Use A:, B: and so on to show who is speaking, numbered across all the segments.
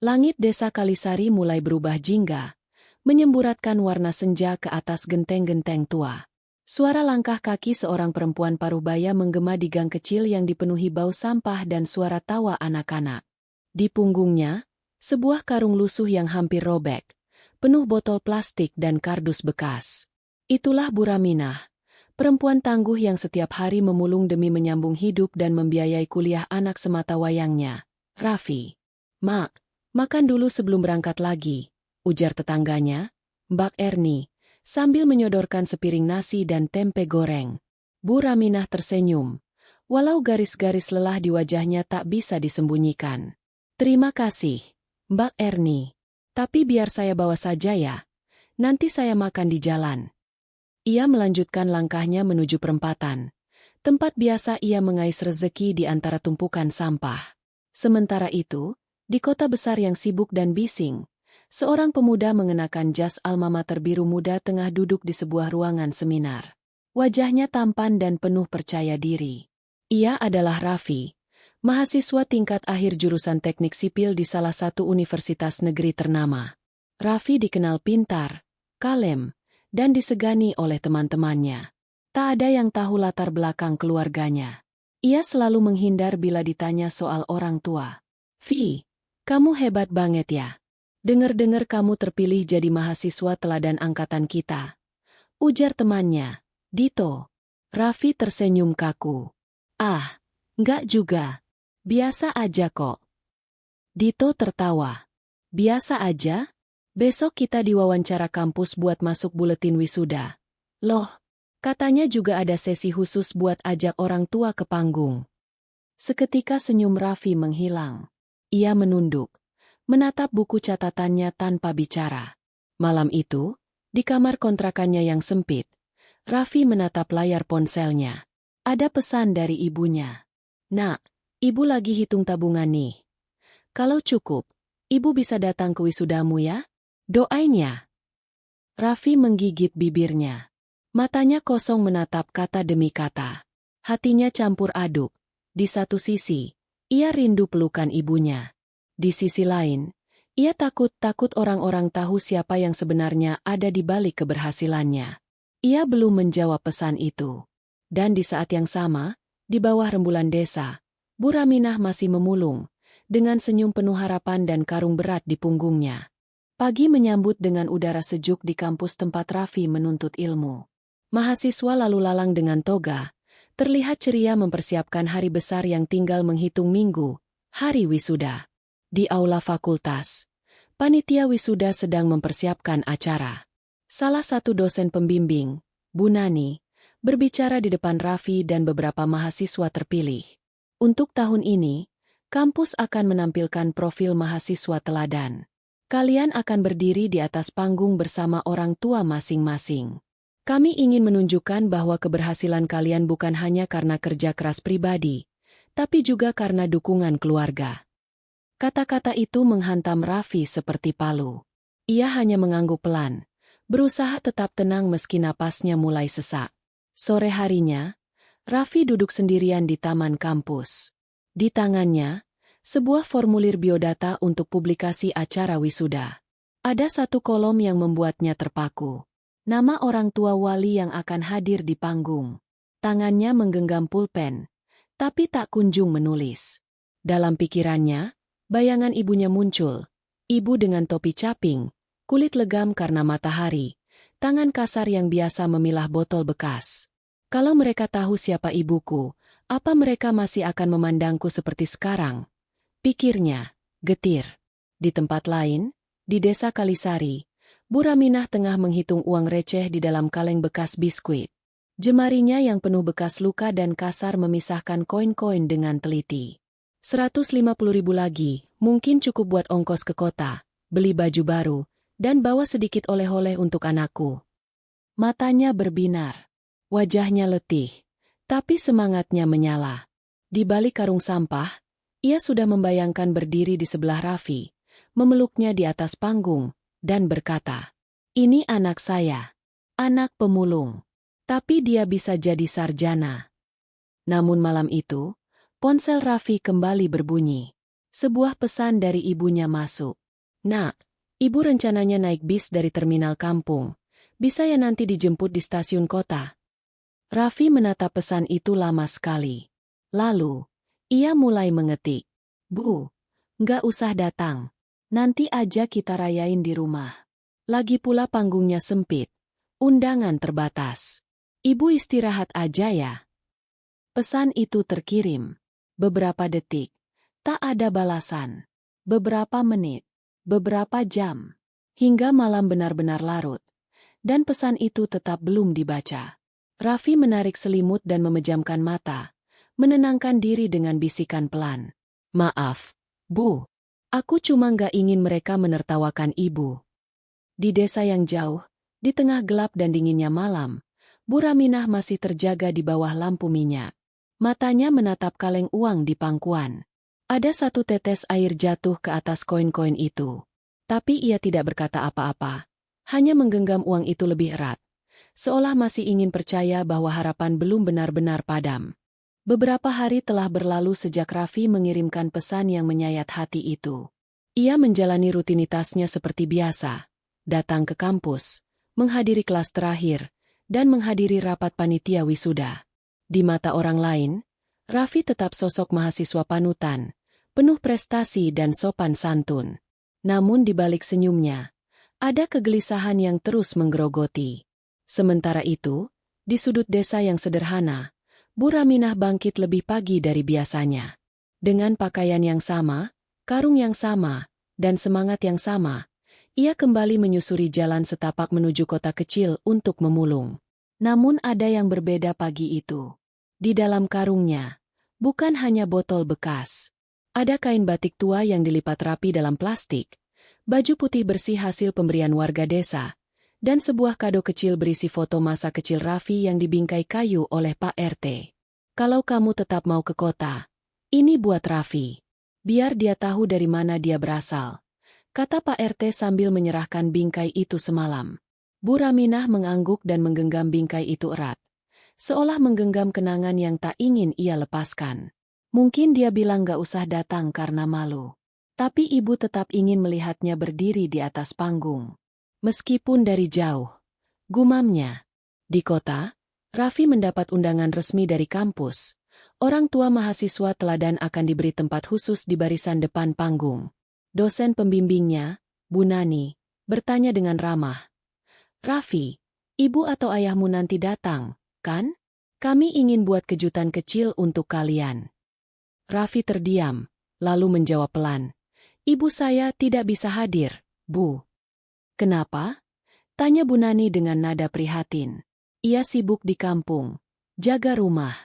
A: Langit desa Kalisari mulai berubah jingga, menyemburatkan warna senja ke atas genteng-genteng tua. Suara langkah kaki seorang perempuan paruh baya menggema di gang kecil yang dipenuhi bau sampah dan suara tawa anak-anak. Di punggungnya, sebuah karung lusuh yang hampir robek, penuh botol plastik dan kardus bekas. Itulah Bu Raminah, perempuan tangguh yang setiap hari memulung demi menyambung hidup dan membiayai kuliah anak semata wayangnya, Raffi. "Mak, makan dulu sebelum berangkat lagi," ujar tetangganya, Mbak Erni, sambil menyodorkan sepiring nasi dan tempe goreng. Bu Raminah tersenyum, walau garis-garis lelah di wajahnya tak bisa disembunyikan. "Terima kasih, Mbak Erni. Tapi biar saya bawa saja ya. Nanti saya makan di jalan." Ia melanjutkan langkahnya menuju perempatan, tempat biasa ia mengais rezeki di antara tumpukan sampah. Sementara itu, di kota besar yang sibuk dan bising, seorang pemuda mengenakan jas alma mater biru muda tengah duduk di sebuah ruangan seminar. Wajahnya tampan dan penuh percaya diri. Ia adalah Raffi, mahasiswa tingkat akhir jurusan teknik sipil di salah satu universitas negeri ternama. Raffi dikenal pintar, kalem, dan disegani oleh teman-temannya. Tak ada yang tahu latar belakang keluarganya. Ia selalu menghindar bila ditanya soal orang tua. "Vi, kamu hebat banget ya. Dengar-dengar kamu terpilih jadi mahasiswa teladan angkatan kita," ujar temannya, Dito. Raffi tersenyum kaku. "Ah, enggak juga. Biasa aja kok." Dito tertawa. "Biasa aja? Besok kita diwawancara kampus buat masuk buletin wisuda. Loh, katanya juga ada sesi khusus buat ajak orang tua ke panggung." Seketika senyum Raffi menghilang. Ia menunduk, menatap buku catatannya tanpa bicara. Malam itu, di kamar kontrakannya yang sempit, Raffi menatap layar ponselnya. Ada pesan dari ibunya. "Nak, ibu lagi hitung tabungan nih. Kalau cukup, ibu bisa datang ke wisudamu ya? Doain ya." Raffi menggigit bibirnya. Matanya kosong menatap kata demi kata. Hatinya campur aduk. Di satu sisi, ia rindu pelukan ibunya. Di sisi lain, ia takut orang-orang tahu siapa yang sebenarnya ada di balik keberhasilannya. Ia belum menjawab pesan itu. Dan di saat yang sama, di bawah rembulan desa, Bu Raminah masih memulung, dengan senyum penuh harapan dan karung berat di punggungnya. Pagi menyambut dengan udara sejuk di kampus tempat Raffi menuntut ilmu. Mahasiswa lalu lalang dengan toga, terlihat ceria mempersiapkan hari besar yang tinggal menghitung minggu, hari wisuda. Di aula fakultas, panitia wisuda sedang mempersiapkan acara. Salah satu dosen pembimbing, Bu Nani, berbicara di depan Raffi dan beberapa mahasiswa terpilih. "Untuk tahun ini, kampus akan menampilkan profil mahasiswa teladan. Kalian akan berdiri di atas panggung bersama orang tua masing-masing. Kami ingin menunjukkan bahwa keberhasilan kalian bukan hanya karena kerja keras pribadi, tapi juga karena dukungan keluarga." Kata-kata itu menghantam Raffi seperti palu. Ia hanya mengangguk pelan, berusaha tetap tenang meski napasnya mulai sesak. Sore harinya, Raffi duduk sendirian di taman kampus. Di tangannya, sebuah formulir biodata untuk publikasi acara wisuda. Ada satu kolom yang membuatnya terpaku. Nama orang tua wali yang akan hadir di panggung. Tangannya menggenggam pulpen, tapi tak kunjung menulis. Dalam pikirannya, bayangan ibunya muncul. Ibu dengan topi caping, kulit legam karena matahari, tangan kasar yang biasa memilah botol bekas. Kalau mereka tahu siapa ibuku, apa mereka masih akan memandangku seperti sekarang? Pikirnya, getir. Di tempat lain, di desa Kalisari, Bu Raminah tengah menghitung uang receh di dalam kaleng bekas biskuit. Jemarinya yang penuh bekas luka dan kasar memisahkan koin-koin dengan teliti. 150.000 lagi, mungkin cukup buat ongkos ke kota, beli baju baru, dan bawa sedikit oleh-oleh untuk anakku. Matanya berbinar. Wajahnya letih, tapi semangatnya menyala. Di balik karung sampah, ia sudah membayangkan berdiri di sebelah Raffi, memeluknya di atas panggung, dan berkata, "Ini anak saya, anak pemulung. Tapi dia bisa jadi sarjana." Namun malam itu, ponsel Raffi kembali berbunyi. Sebuah pesan dari ibunya masuk. "Nak, ibu rencananya naik bis dari terminal kampung. Bisa ya nanti dijemput di stasiun kota?" Raffi menatap pesan itu lama sekali. Lalu, ia mulai mengetik. "Bu, nggak usah datang. Nanti aja kita rayain di rumah. Lagi pula panggungnya sempit. Undangan terbatas. Ibu istirahat aja ya." Pesan itu terkirim. Beberapa detik. Tak ada balasan. Beberapa menit. Beberapa jam. Hingga malam benar-benar larut. Dan pesan itu tetap belum dibaca. Raffi menarik selimut dan memejamkan mata, menenangkan diri dengan bisikan pelan. "Maaf, Bu. Aku cuma nggak ingin mereka menertawakan Ibu." Di desa yang jauh, di tengah gelap dan dinginnya malam, Bu Raminah masih terjaga di bawah lampu minyak. Matanya menatap kaleng uang di pangkuan. Ada satu tetes air jatuh ke atas koin-koin itu. Tapi ia tidak berkata apa-apa, hanya menggenggam uang itu lebih erat. Seolah masih ingin percaya bahwa harapan belum benar-benar padam. Beberapa hari telah berlalu sejak Raffi mengirimkan pesan yang menyayat hati itu. Ia menjalani rutinitasnya seperti biasa, datang ke kampus, menghadiri kelas terakhir, dan menghadiri rapat panitia wisuda. Di mata orang lain, Raffi tetap sosok mahasiswa panutan, penuh prestasi dan sopan santun. Namun di balik senyumnya, ada kegelisahan yang terus menggerogoti. Sementara itu, di sudut desa yang sederhana, Bu Raminah bangkit lebih pagi dari biasanya. Dengan pakaian yang sama, karung yang sama, dan semangat yang sama, ia kembali menyusuri jalan setapak menuju kota kecil untuk memulung. Namun ada yang berbeda pagi itu. Di dalam karungnya, bukan hanya botol bekas. Ada kain batik tua yang dilipat rapi dalam plastik, baju putih bersih hasil pemberian warga desa, dan sebuah kado kecil berisi foto masa kecil Raffi yang dibingkai kayu oleh Pak RT. "Kalau kamu tetap mau ke kota, ini buat Raffi. Biar dia tahu dari mana dia berasal," kata Pak RT sambil menyerahkan bingkai itu semalam. Bu Raminah mengangguk dan menggenggam bingkai itu erat, seolah menggenggam kenangan yang tak ingin ia lepaskan. Mungkin dia bilang gak usah datang karena malu. Tapi ibu tetap ingin melihatnya berdiri di atas panggung. Meskipun dari jauh, gumamnya. Di kota, Raffi mendapat undangan resmi dari kampus. Orang tua mahasiswa teladan akan diberi tempat khusus di barisan depan panggung. Dosen pembimbingnya, Bu Nani, bertanya dengan ramah. "Raffi, ibu atau ayahmu nanti datang, kan? Kami ingin buat kejutan kecil untuk kalian." Raffi terdiam, lalu menjawab pelan. "Ibu saya tidak bisa hadir, Bu." "Kenapa?" tanya Bu Nani dengan nada prihatin. "Ia sibuk di kampung, jaga rumah.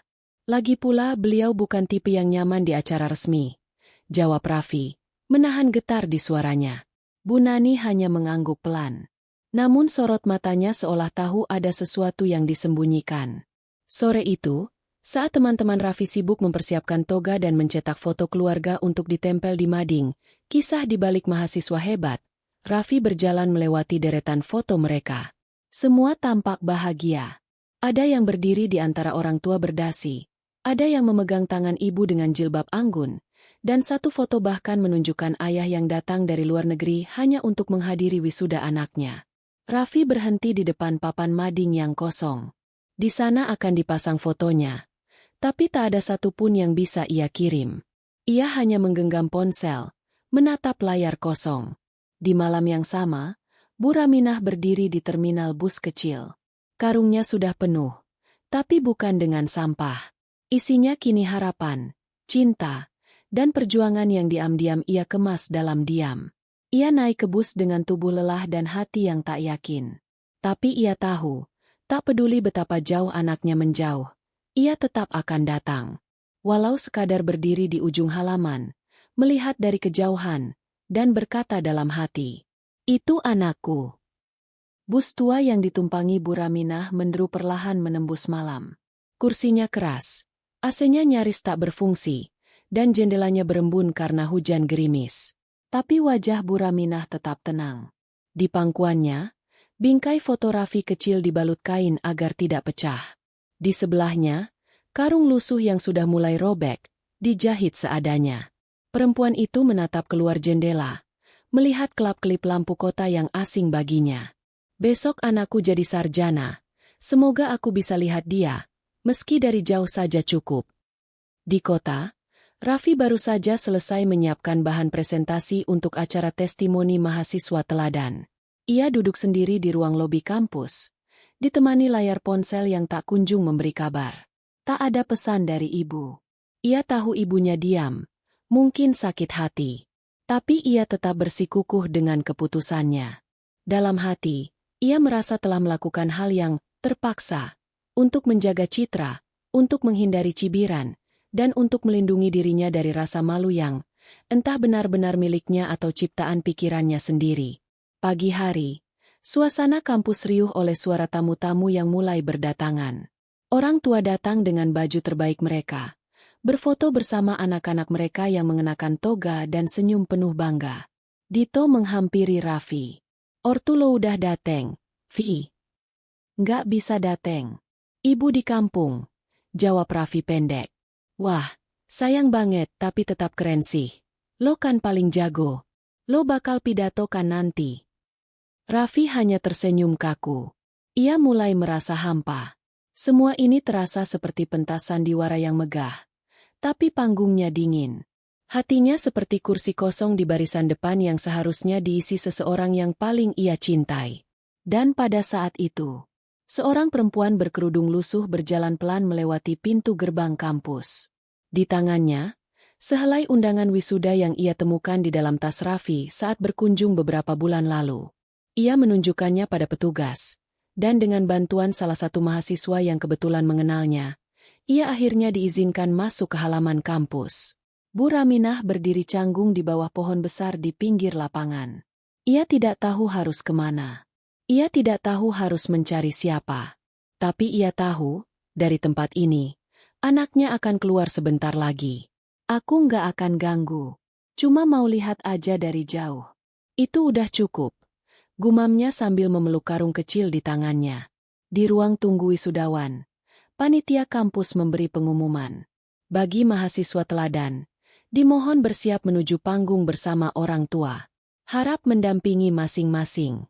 A: Lagi pula beliau bukan tipe yang nyaman di acara resmi," jawab Raffi, menahan getar di suaranya. Bu Nani hanya mengangguk pelan. Namun sorot matanya seolah tahu ada sesuatu yang disembunyikan. Sore itu, saat teman-teman Raffi sibuk mempersiapkan toga dan mencetak foto keluarga untuk ditempel di mading, kisah di balik mahasiswa hebat, Raffi berjalan melewati deretan foto mereka. Semua tampak bahagia. Ada yang berdiri di antara orang tua berdasi, ada yang memegang tangan ibu dengan jilbab anggun, dan satu foto bahkan menunjukkan ayah yang datang dari luar negeri hanya untuk menghadiri wisuda anaknya. Raffi berhenti di depan papan mading yang kosong. Di sana akan dipasang fotonya. Tapi tak ada satupun yang bisa ia kirim. Ia hanya menggenggam ponsel, menatap layar kosong. Di malam yang sama, Bu Raminah berdiri di terminal bus kecil. Karungnya sudah penuh, tapi bukan dengan sampah. Isinya kini harapan, cinta, dan perjuangan yang diam-diam ia kemas dalam diam. Ia naik ke bus dengan tubuh lelah dan hati yang tak yakin. Tapi ia tahu, tak peduli betapa jauh anaknya menjauh, ia tetap akan datang. Walau sekadar berdiri di ujung halaman, melihat dari kejauhan, dan berkata dalam hati, "Itu anakku." Bus tua yang ditumpangi Bu Raminah menderu perlahan menembus malam. Kursinya keras, AC-nya nyaris tak berfungsi, dan jendelanya berembun karena hujan gerimis. Tapi wajah Bu Raminah tetap tenang. Di pangkuannya, bingkai foto Raffi kecil dibalut kain agar tidak pecah. Di sebelahnya, karung lusuh yang sudah mulai robek, dijahit seadanya. Perempuan itu menatap keluar jendela, melihat kelap-kelip lampu kota yang asing baginya. Besok anakku jadi sarjana. Semoga aku bisa lihat dia, meski dari jauh saja cukup. Di kota, Raffi baru saja selesai menyiapkan bahan presentasi untuk acara testimoni mahasiswa teladan. Ia duduk sendiri di ruang lobi kampus, ditemani layar ponsel yang tak kunjung memberi kabar. Tak ada pesan dari ibu. Ia tahu ibunya diam, mungkin sakit hati. Tapi ia tetap bersikukuh dengan keputusannya. Dalam hati, ia merasa telah melakukan hal yang terpaksa untuk menjaga citra, untuk menghindari cibiran, dan untuk melindungi dirinya dari rasa malu yang entah benar-benar miliknya atau ciptaan pikirannya sendiri. Pagi hari, suasana kampus riuh oleh suara tamu-tamu yang mulai berdatangan. Orang tua datang dengan baju terbaik mereka, berfoto bersama anak-anak mereka yang mengenakan toga dan senyum penuh bangga. Dito menghampiri Raffi. "Ortu lo udah dateng, Vi." "Nggak bisa dateng. Ibu di kampung," jawab Raffi pendek. "Wah, sayang banget tapi tetap keren sih. Lo kan paling jago. Lo bakal pidato kan nanti." Raffi hanya tersenyum kaku. Ia mulai merasa hampa. Semua ini terasa seperti pentas sandiwara yang megah. Tapi panggungnya dingin. Hatinya seperti kursi kosong di barisan depan yang seharusnya diisi seseorang yang paling ia cintai. Dan pada saat itu, seorang perempuan berkerudung lusuh berjalan pelan melewati pintu gerbang kampus. Di tangannya, sehelai undangan wisuda yang ia temukan di dalam tas Raffi saat berkunjung beberapa bulan lalu. Ia menunjukkannya pada petugas, dan dengan bantuan salah satu mahasiswa yang kebetulan mengenalnya, ia akhirnya diizinkan masuk ke halaman kampus. Bu Raminah berdiri canggung di bawah pohon besar di pinggir lapangan. Ia tidak tahu harus kemana. Ia tidak tahu harus mencari siapa. Tapi ia tahu, dari tempat ini, anaknya akan keluar sebentar lagi. "Aku nggak akan ganggu. Cuma mau lihat aja dari jauh." "Itu udah cukup," gumamnya sambil memeluk karung kecil di tangannya. Di ruang tunggu wisudawan, panitia kampus memberi pengumuman. Bagi mahasiswa teladan, dimohon bersiap menuju panggung bersama orang tua. Harap mendampingi masing-masing.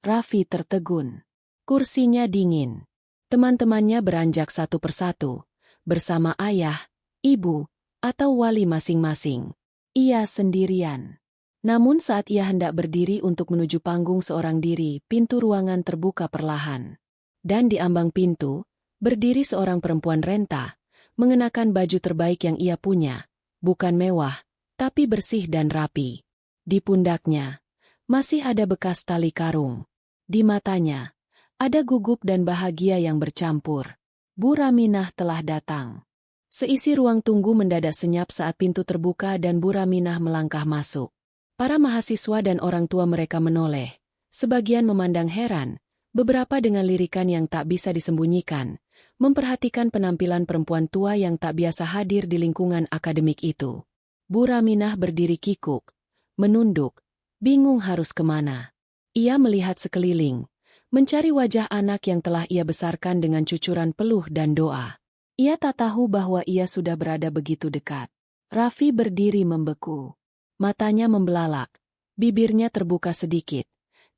A: Raffi tertegun. Kursinya dingin. Teman-temannya beranjak satu persatu, bersama ayah, ibu, atau wali masing-masing. Ia sendirian. Namun saat ia hendak berdiri untuk menuju panggung seorang diri, pintu ruangan terbuka perlahan. Dan di ambang pintu, berdiri seorang perempuan renta, mengenakan baju terbaik yang ia punya, bukan mewah, tapi bersih dan rapi. Di pundaknya, masih ada bekas tali karung. Di matanya, ada gugup dan bahagia yang bercampur. Bu Raminah telah datang. Seisi ruang tunggu mendadak senyap saat pintu terbuka dan Bu Raminah melangkah masuk. Para mahasiswa dan orang tua mereka menoleh. Sebagian memandang heran, beberapa dengan lirikan yang tak bisa disembunyikan, memperhatikan penampilan perempuan tua yang tak biasa hadir di lingkungan akademik itu. Bu Raminah berdiri kikuk, menunduk, bingung harus kemana. Ia melihat sekeliling, mencari wajah anak yang telah ia besarkan dengan cucuran peluh dan doa. Ia tak tahu bahwa ia sudah berada begitu dekat. Raffi berdiri membeku. Matanya membelalak, bibirnya terbuka sedikit,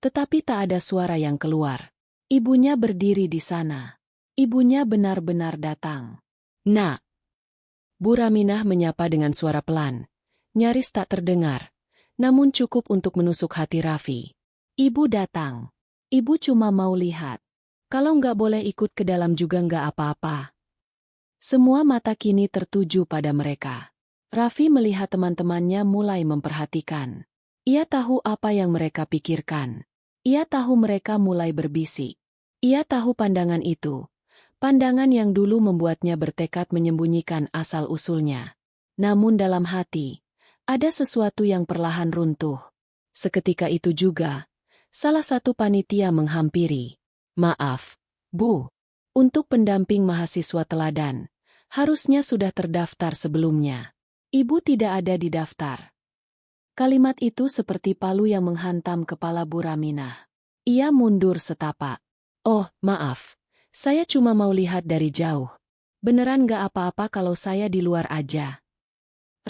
A: tetapi tak ada suara yang keluar. Ibunya berdiri di sana. Ibunya benar-benar datang. "Nak." Bu Raminah menyapa dengan suara pelan, nyaris tak terdengar, namun cukup untuk menusuk hati Raffi. "Ibu datang. Ibu cuma mau lihat. Kalau nggak boleh ikut ke dalam juga nggak apa-apa." Semua mata kini tertuju pada mereka. Raffi melihat teman-temannya mulai memperhatikan. Ia tahu apa yang mereka pikirkan. Ia tahu mereka mulai berbisik. Ia tahu pandangan itu. Pandangan yang dulu membuatnya bertekad menyembunyikan asal-usulnya. Namun dalam hati, ada sesuatu yang perlahan runtuh. Seketika itu juga, salah satu panitia menghampiri. "Maaf, Bu. Untuk pendamping mahasiswa teladan, harusnya sudah terdaftar sebelumnya. Ibu tidak ada di daftar." Kalimat itu seperti palu yang menghantam kepala Bu Raminah. Ia mundur setapak. "Oh, maaf. Saya cuma mau lihat dari jauh. Beneran gak apa-apa kalau saya di luar aja?"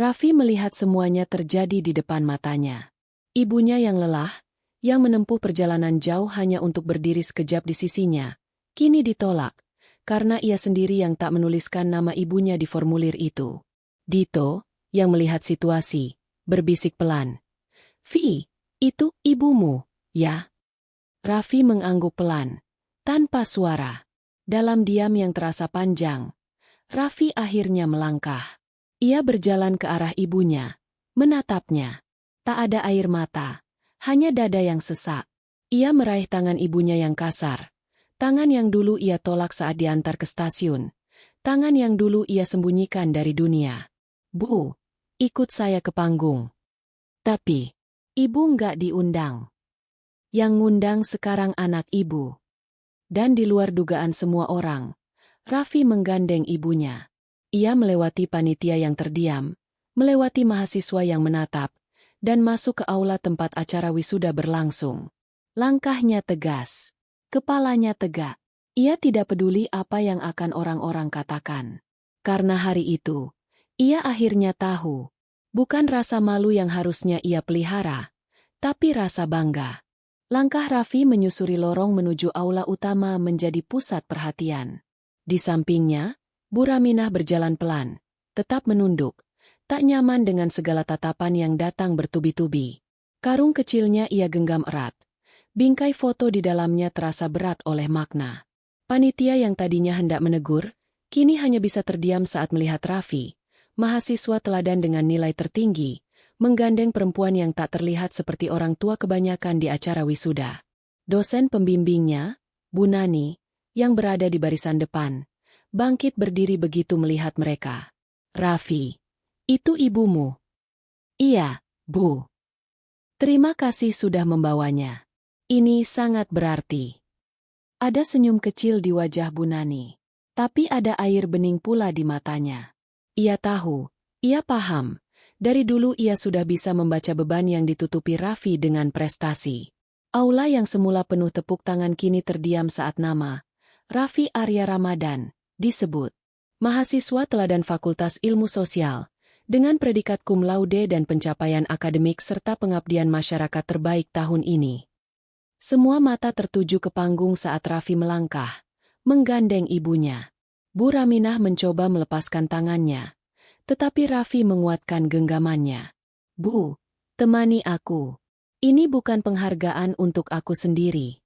A: Raffi melihat semuanya terjadi di depan matanya. Ibunya yang lelah, yang menempuh perjalanan jauh hanya untuk berdiri sekejap di sisinya, kini ditolak, karena ia sendiri yang tak menuliskan nama ibunya di formulir itu. Dito, yang melihat situasi, berbisik pelan. "Vi, itu ibumu, ya?" Raffi mengangguk pelan, tanpa suara. Dalam diam yang terasa panjang, Raffi akhirnya melangkah. Ia berjalan ke arah ibunya, menatapnya. Tak ada air mata, hanya dada yang sesak. Ia meraih tangan ibunya yang kasar. Tangan yang dulu ia tolak saat diantar ke stasiun. Tangan yang dulu ia sembunyikan dari dunia. "Bu, ikut saya ke panggung." Tapi, ibu nggak diundang. Yang ngundang sekarang anak ibu. Dan di luar dugaan semua orang, Raffi menggandeng ibunya. Ia melewati panitia yang terdiam, melewati mahasiswa yang menatap, dan masuk ke aula tempat acara wisuda berlangsung. Langkahnya tegas, kepalanya tegak. Ia tidak peduli apa yang akan orang-orang katakan. Karena hari itu, ia akhirnya tahu, bukan rasa malu yang harusnya ia pelihara, tapi rasa bangga. Langkah Raffi menyusuri lorong menuju aula utama menjadi pusat perhatian. Di sampingnya, Bu Raminah berjalan pelan, tetap menunduk, tak nyaman dengan segala tatapan yang datang bertubi-tubi. Karung kecilnya ia genggam erat. Bingkai foto di dalamnya terasa berat oleh makna. Panitia yang tadinya hendak menegur, kini hanya bisa terdiam saat melihat Raffi, mahasiswa teladan dengan nilai tertinggi, menggandeng perempuan yang tak terlihat seperti orang tua kebanyakan di acara wisuda. Dosen pembimbingnya, Bu Nani, yang berada di barisan depan, bangkit berdiri begitu melihat mereka. "Raffi, itu ibumu?" "Iya, Bu. Terima kasih sudah membawanya. Ini sangat berarti." Ada senyum kecil di wajah Bu Nani, tapi ada air bening pula di matanya. Ia tahu, ia paham, dari dulu ia sudah bisa membaca beban yang ditutupi Raffi dengan prestasi. Aula yang semula penuh tepuk tangan kini terdiam saat nama Raffi Arya Ramadan disebut. Mahasiswa teladan Fakultas Ilmu Sosial, dengan predikat cum laude dan pencapaian akademik serta pengabdian masyarakat terbaik tahun ini. Semua mata tertuju ke panggung saat Raffi melangkah, menggandeng ibunya. Bu Raminah mencoba melepaskan tangannya, tetapi Raffi menguatkan genggamannya. "Bu, temani aku. Ini bukan penghargaan untuk aku sendiri."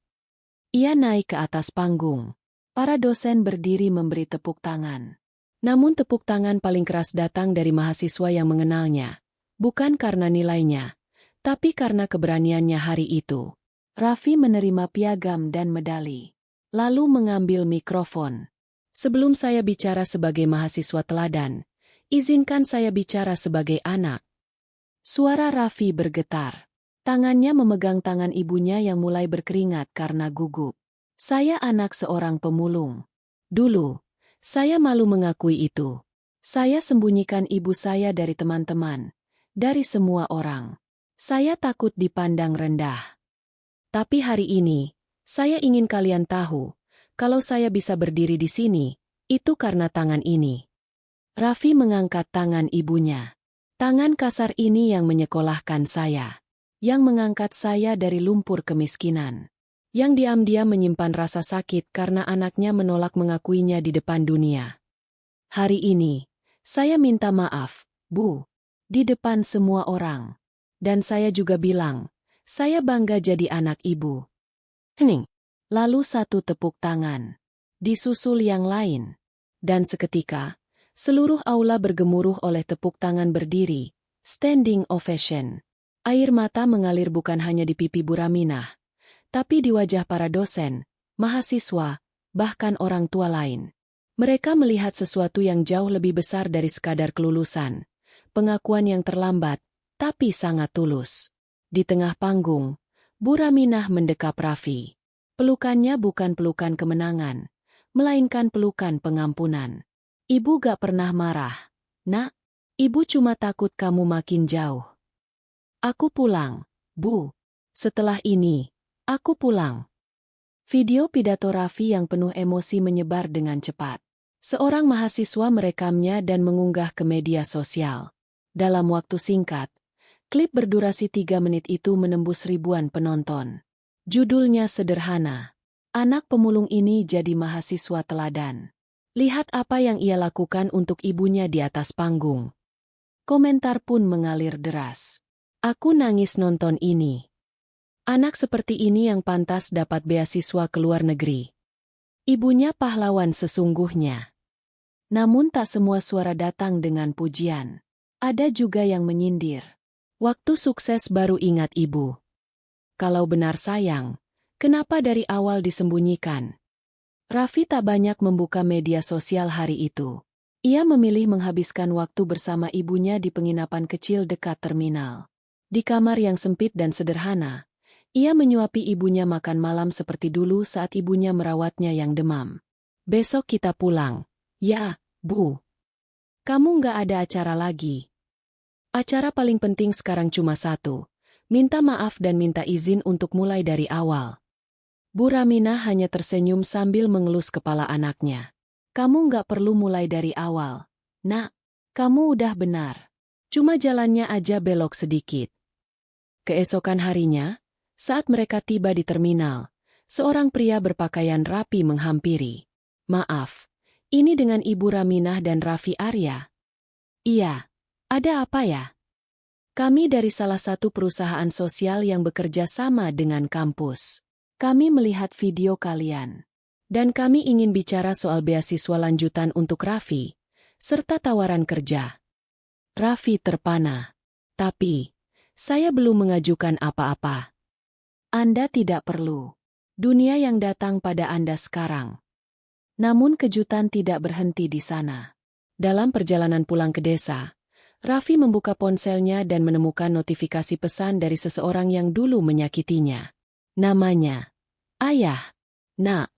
A: Ia naik ke atas panggung. Para dosen berdiri memberi tepuk tangan. Namun tepuk tangan paling keras datang dari mahasiswa yang mengenalnya. Bukan karena nilainya, tapi karena keberaniannya hari itu. Raffi menerima piagam dan medali, lalu mengambil mikrofon. "Sebelum saya bicara sebagai mahasiswa teladan, izinkan saya bicara sebagai anak." Suara Raffi bergetar. Tangannya memegang tangan ibunya yang mulai berkeringat karena gugup. "Saya anak seorang pemulung. Dulu, saya malu mengakui itu. Saya sembunyikan ibu saya dari teman-teman, dari semua orang. Saya takut dipandang rendah. Tapi hari ini, saya ingin kalian tahu, kalau saya bisa berdiri di sini, itu karena tangan ini." Raffi mengangkat tangan ibunya. "Tangan kasar ini yang menyekolahkan saya, yang mengangkat saya dari lumpur kemiskinan, yang diam-diam menyimpan rasa sakit karena anaknya menolak mengakuinya di depan dunia. Hari ini, saya minta maaf, Bu, di depan semua orang. Dan saya juga bilang, saya bangga jadi anak ibu." Hening. Lalu satu tepuk tangan. Disusul yang lain. Dan seketika, seluruh aula bergemuruh oleh tepuk tangan berdiri, standing ovation. Air mata mengalir bukan hanya di pipi Bu Raminah, tapi di wajah para dosen, mahasiswa, bahkan orang tua lain. Mereka melihat sesuatu yang jauh lebih besar dari sekadar kelulusan. Pengakuan yang terlambat, tapi sangat tulus. Di tengah panggung, Bu Raminah mendekap Raffi. Pelukannya bukan pelukan kemenangan, melainkan pelukan pengampunan. "Ibu gak pernah marah, Nak. Ibu cuma takut kamu makin jauh. Aku pulang, Bu. Setelah ini, aku pulang." Video pidato Raffi yang penuh emosi menyebar dengan cepat. Seorang mahasiswa merekamnya dan mengunggah ke media sosial. Dalam waktu singkat, klip berdurasi 3 menit itu menembus ribuan penonton. Judulnya sederhana. Anak pemulung ini jadi mahasiswa teladan. Lihat apa yang ia lakukan untuk ibunya di atas panggung. Komentar pun mengalir deras. Aku nangis nonton ini. Anak seperti ini yang pantas dapat beasiswa ke luar negeri. Ibunya pahlawan sesungguhnya. Namun tak semua suara datang dengan pujian. Ada juga yang menyindir. Waktu sukses baru ingat ibu. Kalau benar sayang, kenapa dari awal disembunyikan? Raffi tak banyak membuka media sosial hari itu. Ia memilih menghabiskan waktu bersama ibunya di penginapan kecil dekat terminal. Di kamar yang sempit dan sederhana, ia menyuapi ibunya makan malam seperti dulu saat ibunya merawatnya yang demam. Besok kita pulang. Ya, Bu. Kamu nggak ada acara lagi. Acara paling penting sekarang cuma satu. Minta maaf dan minta izin untuk mulai dari awal. Bu Raminah hanya tersenyum sambil mengelus kepala anaknya. Kamu nggak perlu mulai dari awal. Nak, kamu udah benar. Cuma jalannya aja belok sedikit. Keesokan harinya, saat mereka tiba di terminal, seorang pria berpakaian rapi menghampiri. Maaf, ini dengan Ibu Raminah dan Raffi Arya. Iya, ada apa ya? Kami dari salah satu perusahaan sosial yang bekerja sama dengan kampus. Kami melihat video kalian. Dan kami ingin bicara soal beasiswa lanjutan untuk Raffi, serta tawaran kerja. Raffi terpana. Tapi, saya belum mengajukan apa-apa. Anda tidak perlu. Dunia yang datang pada Anda sekarang. Namun kejutan tidak berhenti di sana. Dalam perjalanan pulang ke desa, Raffi membuka ponselnya dan menemukan notifikasi pesan dari seseorang yang dulu menyakitinya. Namanya, Ayah. Nak,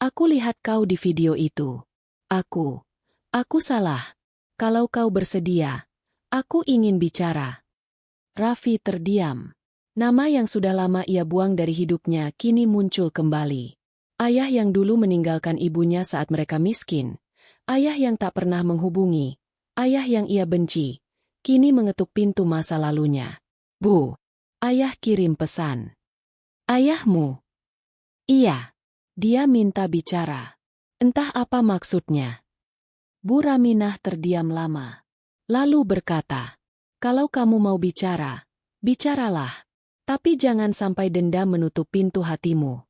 A: aku lihat kau di video itu. Aku salah. Kalau kau bersedia, aku ingin bicara. Raffi terdiam. Nama yang sudah lama ia buang dari hidupnya kini muncul kembali. Ayah yang dulu meninggalkan ibunya saat mereka miskin. Ayah yang tak pernah menghubungi. Ayah yang ia benci. Kini mengetuk pintu masa lalunya. Bu, ayah kirim pesan. Ayahmu? Iya. Dia minta bicara. Entah apa maksudnya. Bu Raminah terdiam lama. Lalu berkata, kalau kamu mau bicara, bicaralah. Tapi jangan sampai dendam menutup pintu hatimu.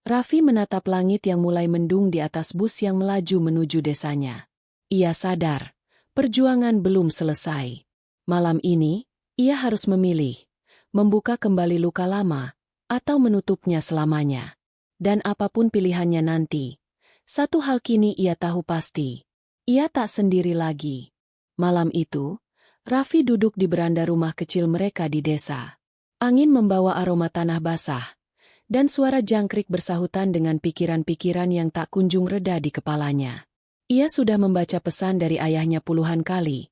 A: Raffi menatap langit yang mulai mendung di atas bus yang melaju menuju desanya. Ia sadar, perjuangan belum selesai. Malam ini, ia harus memilih, membuka kembali luka lama, atau menutupnya selamanya. Dan apapun pilihannya nanti, satu hal kini ia tahu pasti. Ia tak sendiri lagi. Malam itu, Raffi duduk di beranda rumah kecil mereka di desa. Angin membawa aroma tanah basah, dan suara jangkrik bersahutan dengan pikiran-pikiran yang tak kunjung reda di kepalanya. Ia sudah membaca pesan dari ayahnya puluhan kali,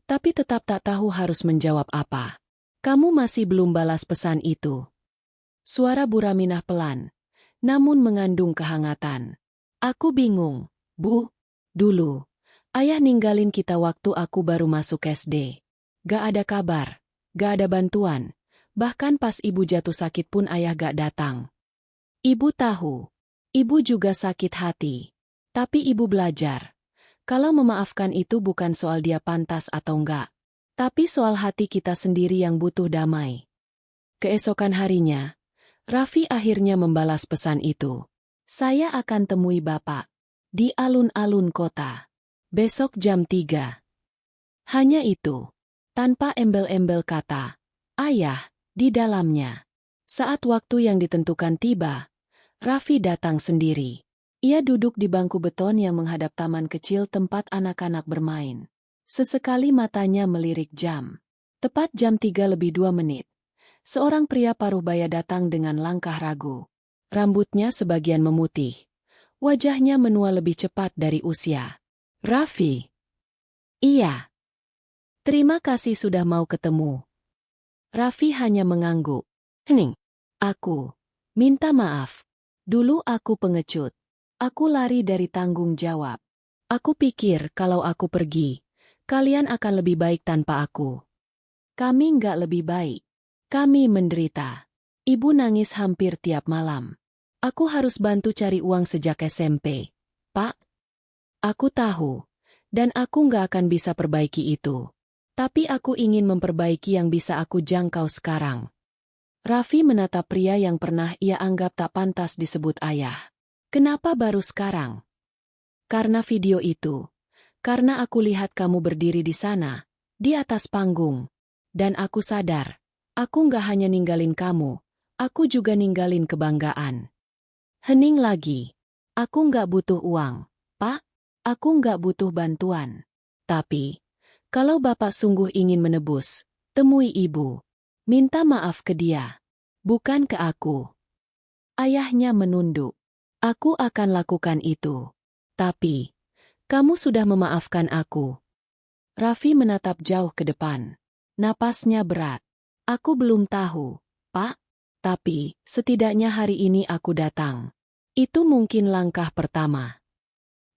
A: tapi tetap tak tahu harus menjawab apa. Kamu masih belum balas pesan itu. Suara Bu Raminah pelan, namun mengandung kehangatan. Aku bingung, Bu. Dulu, ayah ninggalin kita waktu aku baru masuk SD. Gak ada kabar, gak ada bantuan. Bahkan pas ibu jatuh sakit pun ayah gak datang. Ibu tahu, ibu juga sakit hati. Tapi ibu belajar. Kalau memaafkan itu bukan soal dia pantas atau enggak. Tapi soal hati kita sendiri yang butuh damai. Keesokan harinya, Raffi akhirnya membalas pesan itu. Saya akan temui Bapak. Di alun-alun kota. Besok jam 3. Hanya itu. Tanpa embel-embel kata. Ayah, di dalamnya. Saat waktu yang ditentukan tiba, Raffi datang sendiri. Ia duduk di bangku beton yang menghadap taman kecil tempat anak-anak bermain. Sesekali matanya melirik jam. Tepat jam 3:02. Seorang pria paruh baya datang dengan langkah ragu. Rambutnya sebagian memutih. Wajahnya menua lebih cepat dari usia. Raffi. Iya. Terima kasih sudah mau ketemu. Raffi hanya mengangguk. Hening. Aku. Minta maaf. Dulu aku pengecut. Aku lari dari tanggung jawab. Aku pikir kalau aku pergi, Kalian akan lebih baik tanpa aku. Kami nggak lebih baik. Kami menderita. Ibu nangis hampir tiap malam. Aku harus bantu cari uang sejak SMP. Pak, aku tahu. Dan aku nggak akan bisa perbaiki itu. Tapi aku ingin memperbaiki yang bisa aku jangkau sekarang. Raffi menatap pria yang pernah ia anggap tak pantas disebut ayah. Kenapa baru sekarang? Karena video itu. Karena aku lihat kamu berdiri di sana, di atas panggung. Dan aku sadar, aku nggak hanya ninggalin kamu, aku juga ninggalin kebanggaan. Hening lagi. Aku nggak butuh uang, Pak. Aku nggak butuh bantuan. Tapi, kalau Bapak sungguh ingin menebus, temui Ibu. Minta maaf ke dia. Bukan ke aku. Ayahnya menunduk. Aku akan lakukan itu. Tapi, kamu sudah memaafkan aku. Raffi menatap jauh ke depan. Napasnya berat. Aku belum tahu, Pak. Tapi, setidaknya hari ini aku datang. Itu mungkin langkah pertama.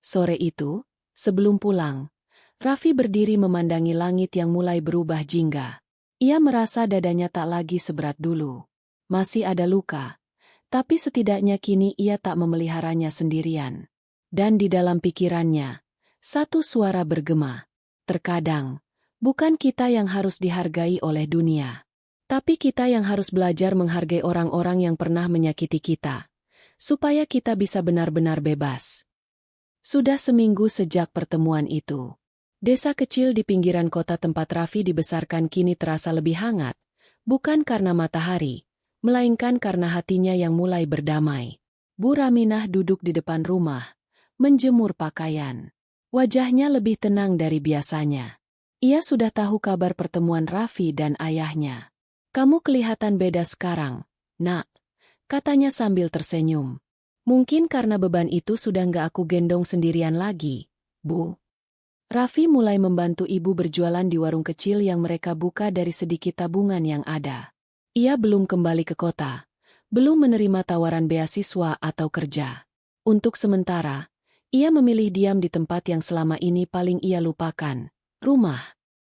A: Sore itu, sebelum pulang, Raffi berdiri memandangi langit yang mulai berubah jingga. Ia merasa dadanya tak lagi seberat dulu. Masih ada luka. Tapi setidaknya kini ia tak memeliharanya sendirian. Dan di dalam pikirannya, satu suara bergema. Terkadang, bukan kita yang harus dihargai oleh dunia. Tapi kita yang harus belajar menghargai orang-orang yang pernah menyakiti kita. Supaya kita bisa benar-benar bebas. Sudah seminggu sejak pertemuan itu. Desa kecil di pinggiran kota tempat Raffi dibesarkan kini terasa lebih hangat. Bukan karena matahari, melainkan karena hatinya yang mulai berdamai. Bu Raminah duduk di depan rumah, menjemur pakaian. Wajahnya lebih tenang dari biasanya. Ia sudah tahu kabar pertemuan Raffi dan ayahnya. Kamu kelihatan beda sekarang, Nak, katanya sambil tersenyum. Mungkin karena beban itu sudah nggak aku gendong sendirian lagi, Bu. Raffi mulai membantu ibu berjualan di warung kecil yang mereka buka dari sedikit tabungan yang ada. Ia belum kembali ke kota, belum menerima tawaran beasiswa atau kerja. Untuk sementara, ia memilih diam di tempat yang selama ini paling ia lupakan, rumah.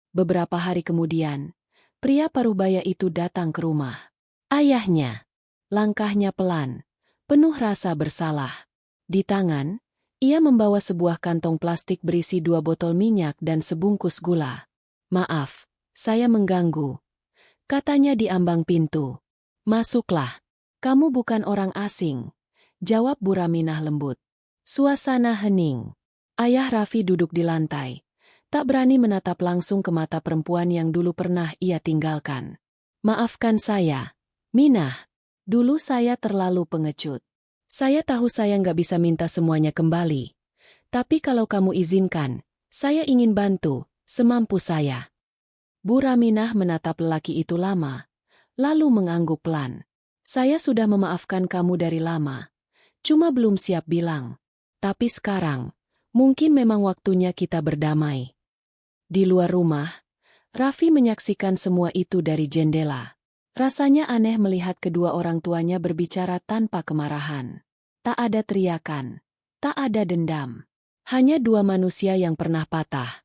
A: Beberapa hari kemudian, pria parubaya itu datang ke rumah. Ayahnya. Langkahnya pelan, penuh rasa bersalah. Di tangan, ia membawa sebuah kantong plastik berisi 2 botol minyak dan sebungkus gula. Maaf, saya mengganggu. Katanya di ambang pintu. Masuklah. Kamu bukan orang asing. Jawab Bu Raminah lembut. Suasana hening. Ayah Raffi duduk di lantai. Tak berani menatap langsung ke mata perempuan yang dulu pernah ia tinggalkan. Maafkan saya, Minah. Dulu saya terlalu pengecut. Saya tahu saya nggak bisa minta semuanya kembali. Tapi kalau kamu izinkan, saya ingin bantu, semampu saya. Bu Raminah menatap lelaki itu lama, lalu mengangguk pelan. Saya sudah memaafkan kamu dari lama. Cuma belum siap bilang. Tapi sekarang, mungkin memang waktunya kita berdamai. Di luar rumah, Raffi menyaksikan semua itu dari jendela. Rasanya aneh melihat kedua orang tuanya berbicara tanpa kemarahan. Tak ada teriakan, tak ada dendam. Hanya dua manusia yang pernah patah.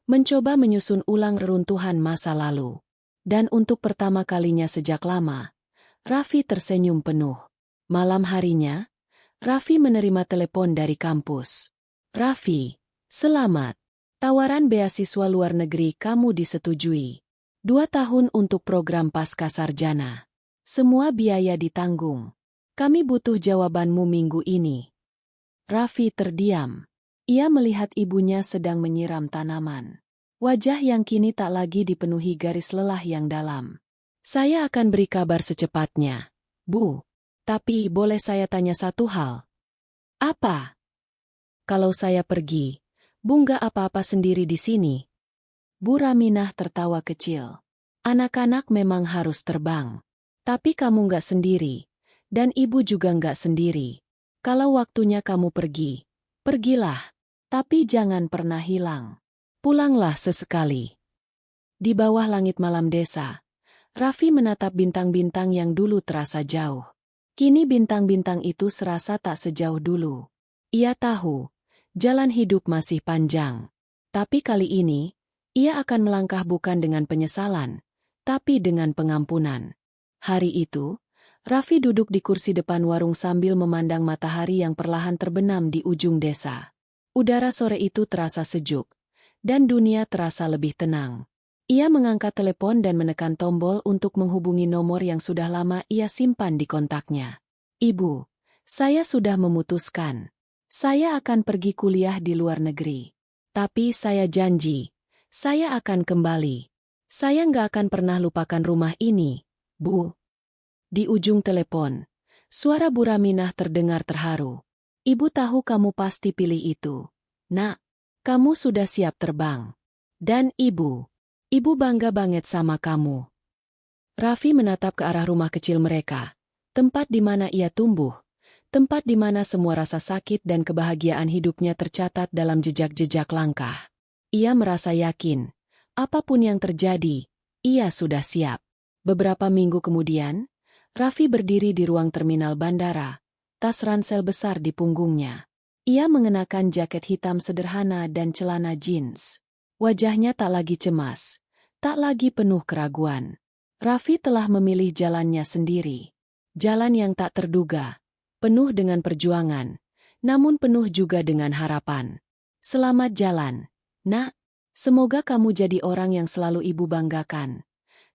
A: Mencoba menyusun ulang reruntuhan masa lalu. Dan untuk pertama kalinya sejak lama, Raffi tersenyum penuh. Malam harinya, Raffi menerima telepon dari kampus. Raffi, selamat. Tawaran beasiswa luar negeri kamu disetujui. 2 tahun untuk program Pascasarjana. Semua biaya ditanggung. Kami butuh jawabanmu minggu ini. Raffi terdiam. Ia melihat ibunya sedang menyiram tanaman. Wajah yang kini tak lagi dipenuhi garis lelah yang dalam. Saya akan beri kabar secepatnya, Bu. Tapi boleh saya tanya satu hal? Apa? Kalau saya pergi, Bu nggak apa-apa sendiri di sini. Bu Raminah tertawa kecil. Anak-anak memang harus terbang. Tapi kamu nggak sendiri. Dan ibu juga nggak sendiri. Kalau waktunya kamu pergi, pergilah. Tapi jangan pernah hilang. Pulanglah sesekali. Di bawah langit malam desa, Raffi menatap bintang-bintang yang dulu terasa jauh. Kini bintang-bintang itu serasa tak sejauh dulu. Ia tahu, jalan hidup masih panjang. Tapi kali ini, Ia akan melangkah bukan dengan penyesalan, tapi dengan pengampunan. Hari itu, Raffi duduk di kursi depan warung sambil memandang matahari yang perlahan terbenam di ujung desa. Udara sore itu terasa sejuk, dan dunia terasa lebih tenang. Ia mengangkat telepon dan menekan tombol untuk menghubungi nomor yang sudah lama ia simpan di kontaknya. "Ibu, saya sudah memutuskan. Saya akan pergi kuliah di luar negeri. Tapi saya janji, saya akan kembali. Saya nggak akan pernah lupakan rumah ini, Bu." Di ujung telepon, suara Bu Raminah terdengar terharu. "Ibu tahu kamu pasti pilih itu. Nak, kamu sudah siap terbang. Dan ibu bangga banget sama kamu." Raffi menatap ke arah rumah kecil mereka, tempat di mana ia tumbuh, tempat di mana semua rasa sakit dan kebahagiaan hidupnya tercatat dalam jejak-jejak langkah. Ia merasa yakin, apapun yang terjadi, ia sudah siap. Beberapa minggu kemudian, Raffi berdiri di ruang terminal bandara, tas ransel besar di punggungnya. Ia mengenakan jaket hitam sederhana dan celana jeans. Wajahnya tak lagi cemas, tak lagi penuh keraguan. Raffi telah memilih jalannya sendiri. Jalan yang tak terduga, penuh dengan perjuangan, namun penuh juga dengan harapan. "Selamat jalan, Nak. Semoga kamu jadi orang yang selalu ibu banggakan,"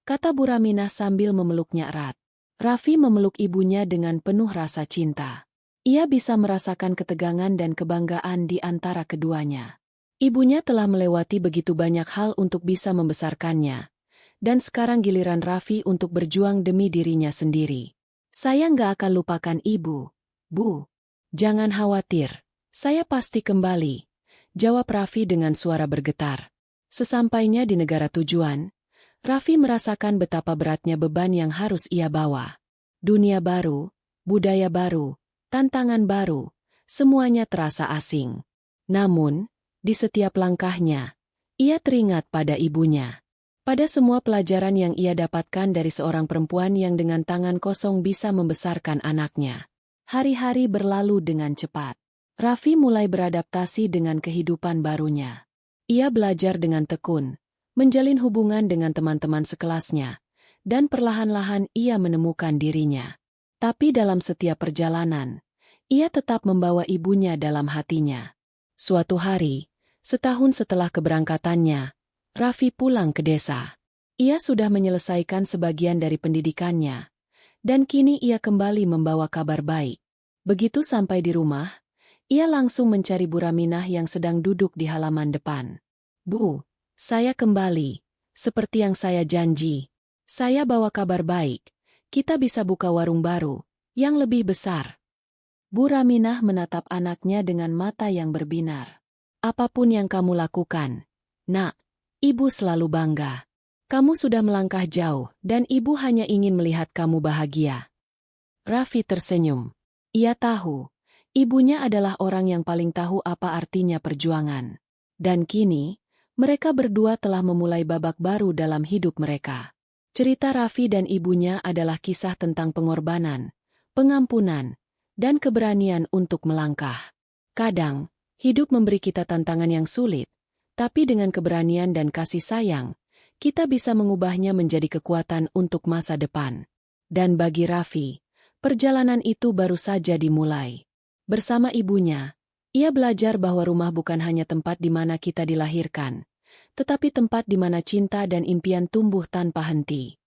A: kata Bu Raminah sambil memeluknya erat. Raffi memeluk ibunya dengan penuh rasa cinta. Ia bisa merasakan ketegangan dan kebanggaan di antara keduanya. Ibunya telah melewati begitu banyak hal untuk bisa membesarkannya. Dan sekarang giliran Raffi untuk berjuang demi dirinya sendiri. "Saya nggak akan lupakan ibu, Bu. Jangan khawatir, saya pasti kembali," jawab Raffi dengan suara bergetar. Sesampainya di negara tujuan, Raffi merasakan betapa beratnya beban yang harus ia bawa. Dunia baru, budaya baru, tantangan baru, semuanya terasa asing. Namun, di setiap langkahnya, ia teringat pada ibunya. Pada semua pelajaran yang ia dapatkan dari seorang perempuan yang dengan tangan kosong bisa membesarkan anaknya. Hari-hari berlalu dengan cepat. Raffi mulai beradaptasi dengan kehidupan barunya. Ia belajar dengan tekun, menjalin hubungan dengan teman-teman sekelasnya, dan perlahan-lahan ia menemukan dirinya. Tapi dalam setiap perjalanan, ia tetap membawa ibunya dalam hatinya. Suatu hari, setahun setelah keberangkatannya, Raffi pulang ke desa. Ia sudah menyelesaikan sebagian dari pendidikannya, dan kini ia kembali membawa kabar baik. Begitu sampai di rumah, ia langsung mencari Bu Raminah yang sedang duduk di halaman depan. "Bu, saya kembali. Seperti yang saya janji. Saya bawa kabar baik. Kita bisa buka warung baru, yang lebih besar." Bu Raminah menatap anaknya dengan mata yang berbinar. "Apapun yang kamu lakukan, Nak, Ibu selalu bangga. Kamu sudah melangkah jauh dan Ibu hanya ingin melihat kamu bahagia." Raffi tersenyum. Ia tahu, ibunya adalah orang yang paling tahu apa artinya perjuangan. Dan kini, mereka berdua telah memulai babak baru dalam hidup mereka. Cerita Raffi dan ibunya adalah kisah tentang pengorbanan, pengampunan, dan keberanian untuk melangkah. Kadang, hidup memberi kita tantangan yang sulit, tapi dengan keberanian dan kasih sayang, kita bisa mengubahnya menjadi kekuatan untuk masa depan. Dan bagi Raffi, perjalanan itu baru saja dimulai. Bersama ibunya, ia belajar bahwa rumah bukan hanya tempat di mana kita dilahirkan, tetapi tempat di mana cinta dan impian tumbuh tanpa henti.